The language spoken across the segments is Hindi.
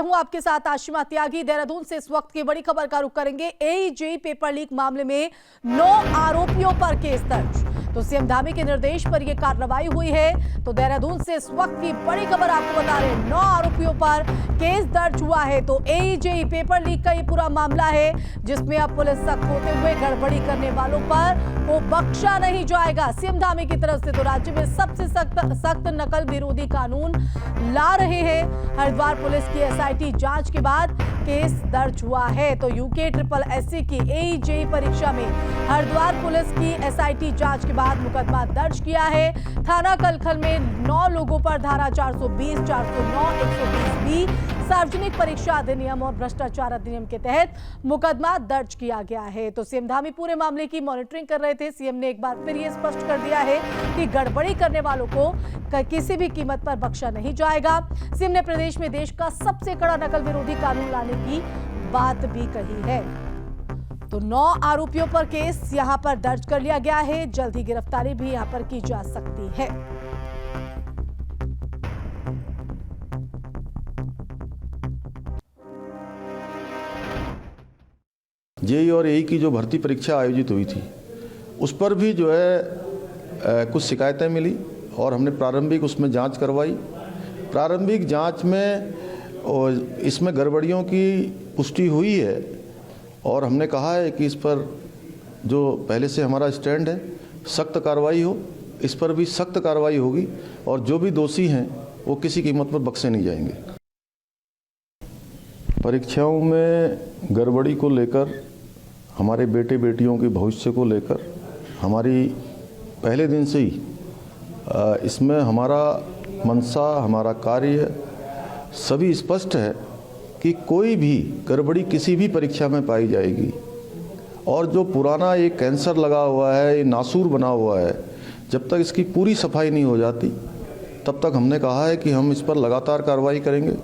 हूं आपके साथ आशिमा त्यागी। देहरादून से इस वक्त की बड़ी खबर का रुख करेंगे। एईजेई पेपर लीक मामले में 9 आरोपियों पर केस दर्ज। तो सीएम धामी के निर्देश पर यह कार्रवाई हुई है। तो देहरादून से इस वक्त की बड़ी खबर आपको बता रहे हैं, 9 आरोपियों पर केस दर्ज हुआ है। तो एईजेई पेपर लीक का ये पूरा मामला है, जिसमें अब पुलिस सख्त होते हुए गड़बड़ी करने वालों पर वो बख्शा नहीं जाएगा। सीएम धामी की तरफ से तो राज्य में सबसे सख्त नकल विरोधी कानून ला रहे हैं। हरिद्वार पुलिस की एसआईटी जांच के बाद केस दर्ज हुआ है। तो यूके SSSC की एईजेई परीक्षा में हरिद्वार पुलिस की एसआईटी जांच के बाद मुकदमा दर्ज किया है। थाना कलखल में 9 लोगों पर धारा 420, 409, 120B सार्वजनिक परीक्षा अधिनियम और भ्रष्टाचार अधिनियम के तहत मुकदमा दर्ज किया गया है। तो सीएम धामी पूरे मामले की मॉनिटरिंग कर रहे थे। सीएम ने एक बार फिर यह स्पष्ट कर दिया है कि गड़बड़ी करने वालों को किसी भी कीमत पर बख्शा नहीं जाएगा। सीएम ने प्रदेश में देश का सबसे कड़ा नकल विरोधी कानून लाने की बात भी कही है। तो 9 आरोपियों पर केस यहां पर दर्ज कर लिया गया है। जल्द ही गिरफ्तारी भी यहां पर की जा सकती है। जेई और एई की जो भर्ती परीक्षा आयोजित हुई थी, उस पर भी जो है कुछ शिकायतें मिली और हमने प्रारंभिक उसमें जांच करवाई। प्रारंभिक जांच में और इसमें गड़बड़ियों की पुष्टि हुई है और हमने कहा है कि इस पर जो पहले से हमारा स्टैंड है, सख्त कार्रवाई हो। इस पर भी सख्त कार्रवाई होगी और जो भी दोषी हैं वो किसी कीमत पर बख्शे नहीं जाएंगे। परीक्षाओं में गड़बड़ी को लेकर, हमारे बेटे बेटियों के भविष्य को लेकर हमारी पहले दिन से ही इसमें हमारा मंशा, हमारा कार्य सभी स्पष्ट है कि कोई भी गड़बड़ी किसी भी परीक्षा में पाई जाएगी। और जो पुराना ये कैंसर लगा हुआ है, ये नासूर बना हुआ है, जब तक इसकी पूरी सफाई नहीं हो जाती तब तक हमने कहा है कि हम इस पर लगातार कार्रवाई करेंगे।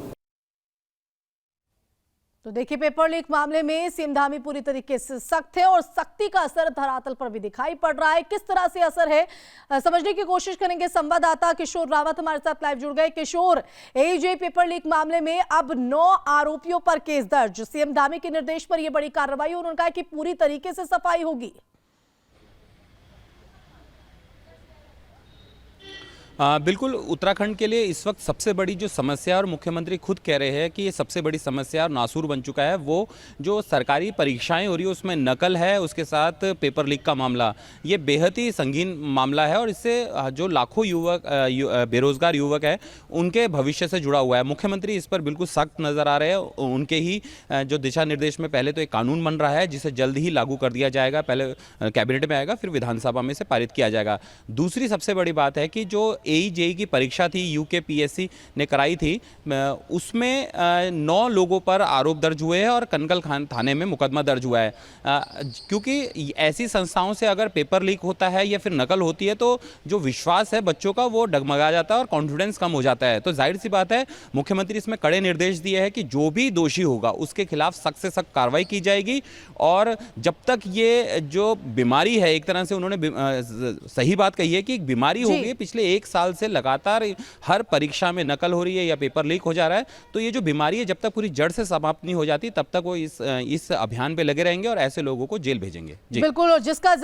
तो देखिए, पेपर लीक मामले में सीएम धामी पूरी तरीके से सख्त है और सख्ती का असर धरातल पर भी दिखाई पड़ रहा है। किस तरह से असर है समझने की कोशिश करेंगे। संवाददाता किशोर रावत हमारे साथ लाइव जुड़ गए। किशोर, एईजेई पेपर लीक मामले में अब 9 आरोपियों पर केस दर्ज। सीएम धामी के निर्देश पर यह बड़ी कार्रवाई, उन्होंने कहा कि पूरी तरीके से सफाई होगी। बिल्कुल, उत्तराखंड के लिए इस वक्त सबसे बड़ी जो समस्या, और मुख्यमंत्री खुद कह रहे हैं कि ये सबसे बड़ी समस्या और नासूर बन चुका है, वो जो सरकारी परीक्षाएं हो रही है उसमें नकल है, उसके साथ पेपर लीक का मामला। ये बेहद ही संगीन मामला है और इससे जो लाखों युवक बेरोजगार युवक है उनके भविष्य से जुड़ा हुआ है। मुख्यमंत्री इस पर बिल्कुल सख्त नज़र आ रहे हैं। उनके ही जो दिशा निर्देश में पहले तो एक कानून बन रहा है जिसे जल्द ही लागू कर दिया जाएगा। पहले कैबिनेट में आएगा, फिर विधानसभा में से पारित किया जाएगा। दूसरी सबसे बड़ी बात है कि जो एईजेई की परीक्षा थी, यूके PSC ने कराई थी, उसमें 9 लोगों पर आरोप दर्ज हुए हैं और कनकल थाने में मुकदमा दर्ज हुआ है। क्योंकि ऐसी संस्थाओं से अगर पेपर लीक होता है या फिर नकल होती है तो जो विश्वास है बच्चों का वो डगमगा जाता है और कॉन्फिडेंस कम हो जाता है। तो जाहिर सी बात है, मुख्यमंत्री इसमें कड़े निर्देश दिए हैं कि जो भी दोषी होगा उसके खिलाफ सख्त से सख्त कार्रवाई की जाएगी। और जब तक ये जो बीमारी है, एक तरह से उन्होंने सही बात कही है कि एक बीमारी हो गई, पिछले 1 साल से लगातार हर परीक्षा में नकल हो रही है या पेपर लीक हो जा रहा है, तो ये जो बीमारी है जब तक पूरी जड़ से समाप्त नहीं हो जाती तब तक वो इस अभियान पे लगे रहेंगे और ऐसे लोगों को जेल भेजेंगे। बिल्कुल, और जिसका